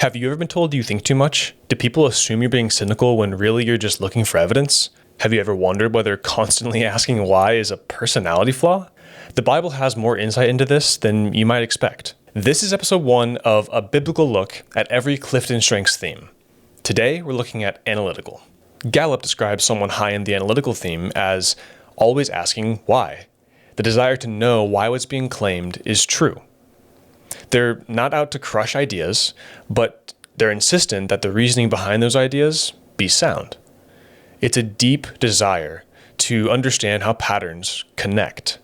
Have you ever been told you think too much? Do people assume you're being cynical when really you're just looking for evidence? Have you ever wondered whether constantly asking why is a personality flaw? The Bible has more insight into this than you might expect. This is episode 1 of a biblical look at every CliftonStrengths theme. Today, we're looking at analytical. Gallup describes someone high in the analytical theme as always asking why. The desire to know why what's being claimed is true. They're not out to crush ideas, but they're insistent that the reasoning behind those ideas be sound. It's a deep desire to understand how patterns connect.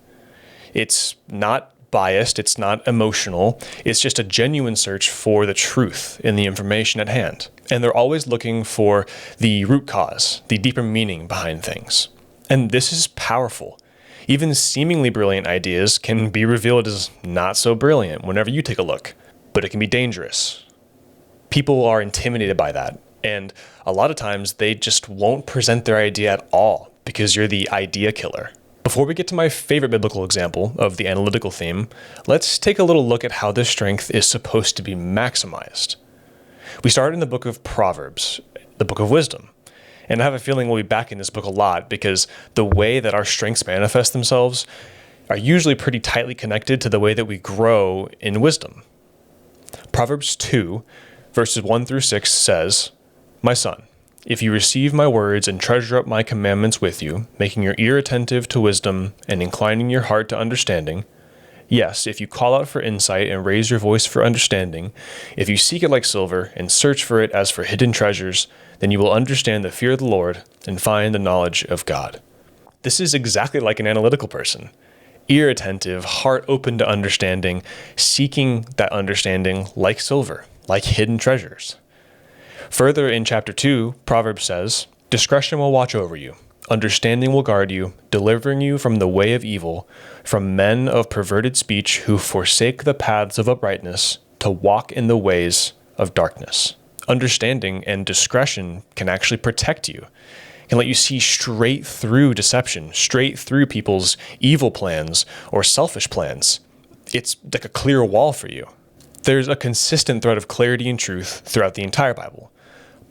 It's not biased, it's not emotional, it's just a genuine search for the truth in the information at hand. And they're always looking for the root cause, the deeper meaning behind things. And this is powerful. Even seemingly brilliant ideas can be revealed as not so brilliant whenever you take a look, but it can be dangerous. People are intimidated by that, and a lot of times they just won't present their idea at all because you're the idea killer. Before we get to my favorite biblical example of the analytical theme, let's take a little look at how this strength is supposed to be maximized. We start in the book of Proverbs, the book of wisdom. And I have a feeling we'll be back in this book a lot because the way that our strengths manifest themselves are usually pretty tightly connected to the way that we grow in wisdom. Proverbs 2, verses 1 through 6 says, "My son, if you receive my words and treasure up my commandments with you, making your ear attentive to wisdom and inclining your heart to understanding, yes, if you call out for insight and raise your voice for understanding, if you seek it like silver and search for it as for hidden treasures, then you will understand the fear of the Lord and find the knowledge of God." This is exactly like an analytical person. Ear attentive, heart open to understanding, seeking that understanding like silver, like hidden treasures. Further in chapter 2, Proverbs says, "Discretion will watch over you. Understanding will guard you, delivering you from the way of evil, from men of perverted speech who forsake the paths of uprightness to walk in the ways of darkness." Understanding and discretion can actually protect you, can let you see straight through deception, straight through people's evil plans or selfish plans. It's like a clear wall for you. There's a consistent thread of clarity and truth throughout the entire Bible.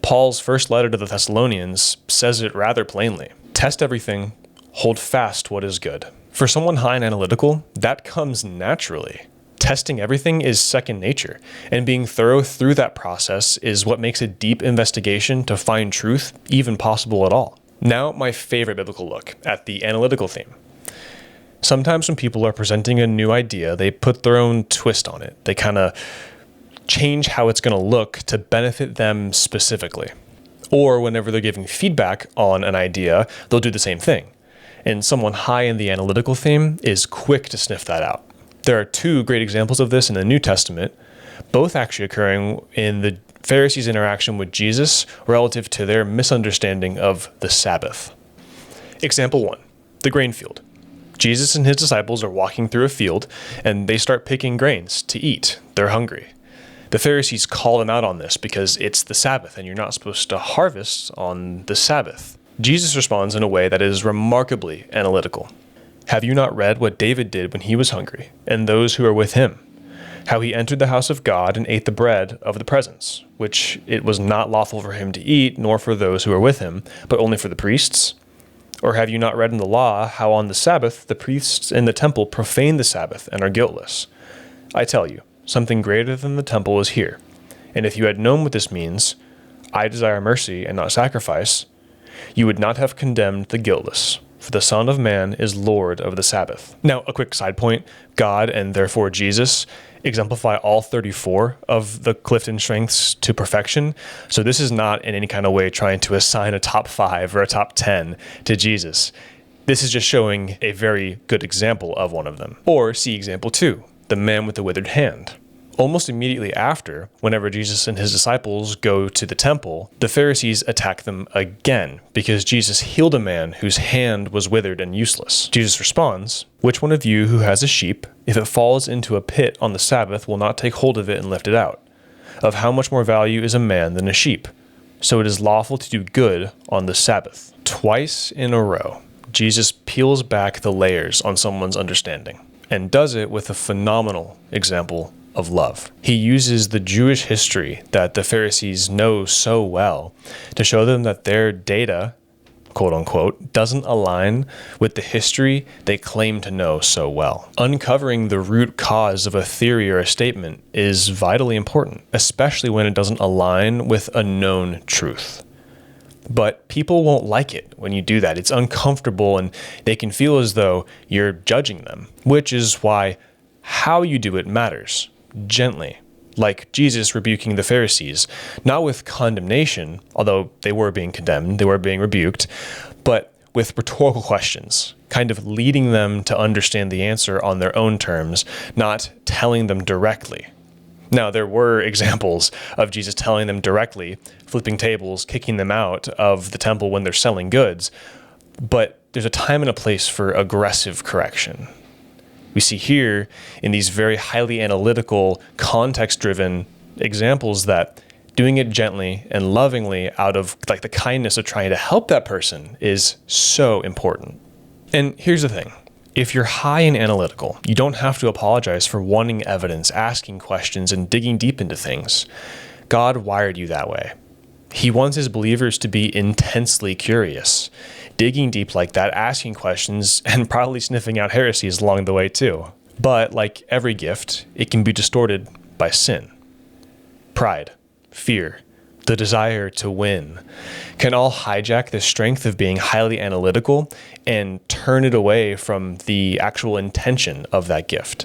Paul's first letter to the Thessalonians says it rather plainly. Test everything, hold fast what is good. For someone high and analytical, that comes naturally. Testing everything is second nature, and being thorough through that process is what makes a deep investigation to find truth even possible at all. Now, my favorite biblical look at the analytical theme. Sometimes when people are presenting a new idea, they put their own twist on it. They kind of change how it's going to look to benefit them specifically. Or whenever they're giving feedback on an idea, they'll do the same thing. And someone high in the analytical theme is quick to sniff that out. There are two great examples of this in the New Testament, both actually occurring in the Pharisees' interaction with Jesus relative to their misunderstanding of the Sabbath. Example 1, the grain field. Jesus and his disciples are walking through a field, and they start picking grains to eat. They're hungry. The Pharisees call them out on this because it's the Sabbath, and you're not supposed to harvest on the Sabbath. Jesus responds in a way that is remarkably analytical. "Have you not read what David did when he was hungry, and those who are with him? How he entered the house of God and ate the bread of the presence, which it was not lawful for him to eat, nor for those who were with him, but only for the priests? Or have you not read in the law how on the Sabbath the priests in the temple profane the Sabbath and are guiltless? I tell you, something greater than the temple is here. And if you had known what this means, 'I desire mercy and not sacrifice,' you would not have condemned the guiltless. For the Son of Man is Lord of the Sabbath." Now, a quick side point, God and therefore Jesus exemplify all 34 of the CliftonStrengths to perfection. So this is not in any kind of way trying to assign a top 5 or a top 10 to Jesus. This is just showing a very good example of one of them. Or see example 2, the man with the withered hand. Almost immediately after, whenever Jesus and his disciples go to the temple, the Pharisees attack them again because Jesus healed a man whose hand was withered and useless. Jesus responds, "Which one of you who has a sheep, if it falls into a pit on the Sabbath, will not take hold of it and lift it out? Of how much more value is a man than a sheep? So it is lawful to do good on the Sabbath." Twice in a row, Jesus peels back the layers on someone's understanding and does it with a phenomenal example of love. He uses the Jewish history that the Pharisees know so well to show them that their data, quote unquote, doesn't align with the history they claim to know so well. Uncovering the root cause of a theory or a statement is vitally important, especially when it doesn't align with a known truth. But people won't like it when you do that. It's uncomfortable and they can feel as though you're judging them, which is why how you do it matters. Gently, like Jesus rebuking the Pharisees, not with condemnation, although they were being condemned, they were being rebuked, but with rhetorical questions, kind of leading them to understand the answer on their own terms, not telling them directly. Now, there were examples of Jesus telling them directly, flipping tables, kicking them out of the temple when they're selling goods, but there's a time and a place for aggressive correction. We see here in these very highly analytical, context-driven examples that doing it gently and lovingly out of like the kindness of trying to help that person is so important. And here's the thing. If you're high in analytical, you don't have to apologize for wanting evidence, asking questions, and digging deep into things. God wired you that way. He wants his believers to be intensely curious, digging deep like that, asking questions, and probably sniffing out heresies along the way too. But like every gift, it can be distorted by sin. Pride, fear, the desire to win can all hijack the strength of being highly analytical and turn it away from the actual intention of that gift,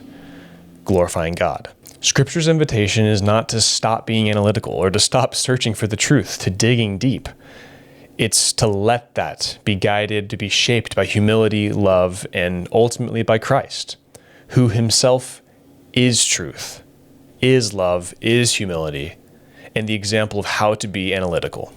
glorifying God. Scripture's invitation is not to stop being analytical or to stop searching for the truth, to digging deep. It's to let that be guided, to be shaped by humility, love, and ultimately by Christ, who himself is truth, is love, is humility, and the example of how to be analytical.